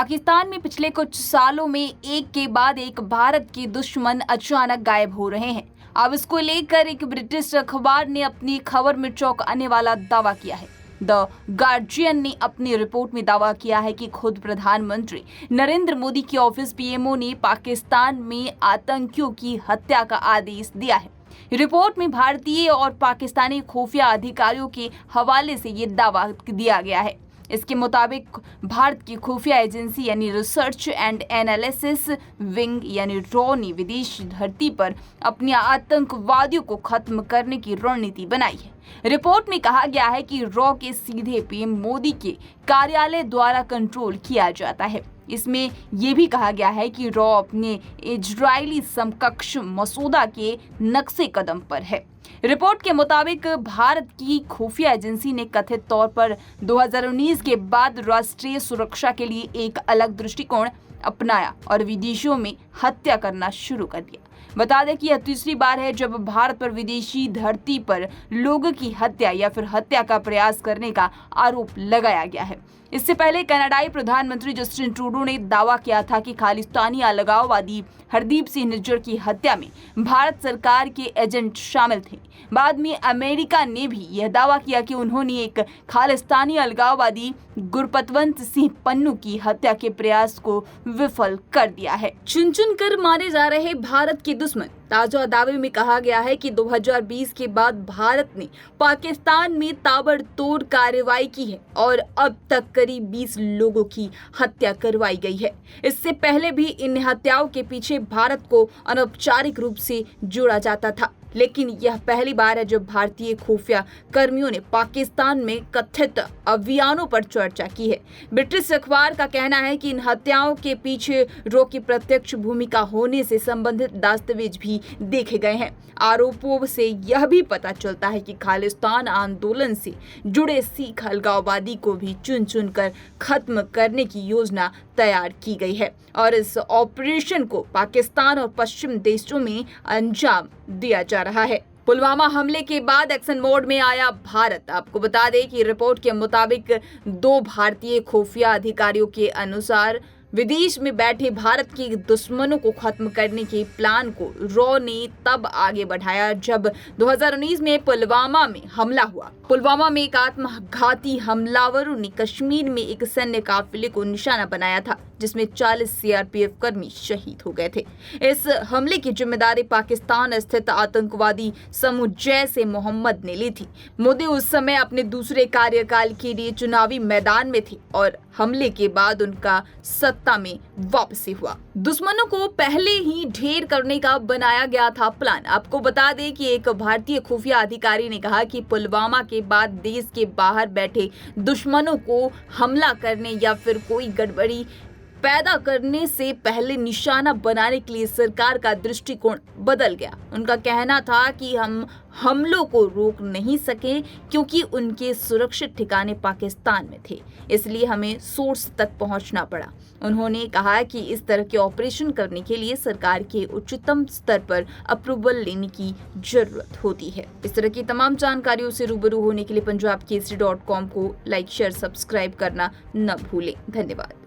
पाकिस्तान में पिछले कुछ सालों में एक के बाद एक भारत के दुश्मन अचानक गायब हो रहे हैं। अब इसको लेकर एक ब्रिटिश अखबार ने अपनी खबर में चौंकाने वाला दावा किया है। द गार्जियन ने अपनी रिपोर्ट में दावा किया है कि खुद प्रधानमंत्री नरेंद्र मोदी के ऑफिस पीएमओ ने पाकिस्तान में आतंकियों की हत्या का आदेश दिया है। रिपोर्ट में भारतीय और पाकिस्तानी खुफिया अधिकारियों के हवाले से ये दावा दिया गया है। इसके मुताबिक भारत की खुफिया एजेंसी यानी रिसर्च एंड एनालिसिस विंग यानी रॉ ने विदेशी धरती पर अपने आतंकवादियों को खत्म करने की रणनीति बनाई है। रिपोर्ट में कहा गया है कि रॉ के सीधे पीएम मोदी के कार्यालय द्वारा कंट्रोल किया जाता है। इसमें यह भी कहा गया है कि रॉ अपने इजरायली समकक्ष मसूदा के नक्शे कदम पर है। रिपोर्ट के मुताबिक भारत की खुफिया एजेंसी ने कथित तौर पर 2019 के बाद राष्ट्रीय सुरक्षा के लिए एक अलग दृष्टिकोण अपनाया और विदेशों में हत्या करना शुरू कर दिया। बता दें कि यह तीसरी बार है जब भारत पर विदेशी धरती पर लोगों की हत्या या फिर हत्या का प्रयास करने का आरोप लगाया गया है। इससे पहले कनाडाई प्रधानमंत्री जस्टिन ट्रूडो ने दावा किया था कि खालिस्तानी अलगाववादी हरदीप सिंह निज्जर की हत्या में भारत सरकार के एजेंट शामिल थे। बाद में अमेरिका ने भी यह दावा किया कि उन्होंने एक खालिस्तानी अलगाववादी गुरपतवंत सिंह पन्नू की हत्या के प्रयास को विफल कर दिया है। चुन चुन कर मारे जा रहे भारत के दुश्मन। ताजा दावे में कहा गया है कि 2020 के बाद भारत ने पाकिस्तान में ताबड़तोड़ कार्रवाई की है और अब तक करीब 20 लोगों की हत्या करवाई गई है। इससे पहले भी इन हत्याओं के पीछे भारत को अनौपचारिक रूप से जोड़ा जाता था, लेकिन यह पहली बार है जब भारतीय खुफिया कर्मियों ने पाकिस्तान में कथित अभियानों पर चर्चा की है। ब्रिटिश अखबार का कहना है कि इन हत्याओं के पीछे रॉ की प्रत्यक्ष भूमिका होने से संबंधित दस्तावेज भी देखे गए हैं। आरोपों से यह भी पता चलता है कि खालिस्तान आंदोलन से जुड़े सिख अलगाववादी को भी चुन चुन कर खत्म करने की योजना तैयार की गई है और इस ऑपरेशन को पाकिस्तान और पश्चिम देशों में अंजाम दिया जा रहा है। पुलवामा हमले के बाद एक्शन मोड में आया भारत। आपको बता दें कि रिपोर्ट के मुताबिक 2 भारतीय खुफिया अधिकारियों के अनुसार विदेश में बैठे भारत के दुश्मनों को खत्म करने के प्लान को रॉ ने तब आगे बढ़ाया जब 2019 में पुलवामा में हमला हुआ। पुलवामा में एक आत्मघाती हमलावरों ने कश्मीर में एक सैन्य काफिले को निशाना बनाया था, जिसमें 40 सीआरपीएफ कर्मी शहीद हो गए थे। इस हमले की जिम्मेदारी पाकिस्तान स्थित आतंकवादी समूह जैश-ए-मोहम्मद ने ली थी। मोदी उस समय अपने दूसरे कार्यकाल के लिए चुनावी मैदान में थे और हमले के बाद उनका सत्ता में वापसी हुआ। दुश्मनों को पहले ही ढेर करने का बनाया गया था प्लान। आपको बता दें कि एक भारतीय खुफिया अधिकारी ने कहा कि पुलवामा के बाद देश के बाहर बैठे दुश्मनों को हमला करने या फिर कोई गड़बड़ी पैदा करने से पहले निशाना बनाने के लिए सरकार का दृष्टिकोण बदल गया। उनका कहना था कि हम हमलों को रोक नहीं सके क्योंकि उनके सुरक्षित ठिकाने पाकिस्तान में थे, इसलिए हमें सोर्स तक पहुंचना पड़ा। उन्होंने कहा कि इस तरह के ऑपरेशन करने के लिए सरकार के उच्चतम स्तर पर अप्रूवल लेने की जरूरत होती है। इस तरह की तमाम जानकारियों से रूबरू होने के लिए पंजाबकेसरी.com को लाइक, शेयर, सब्सक्राइब करना न भूलें। धन्यवाद।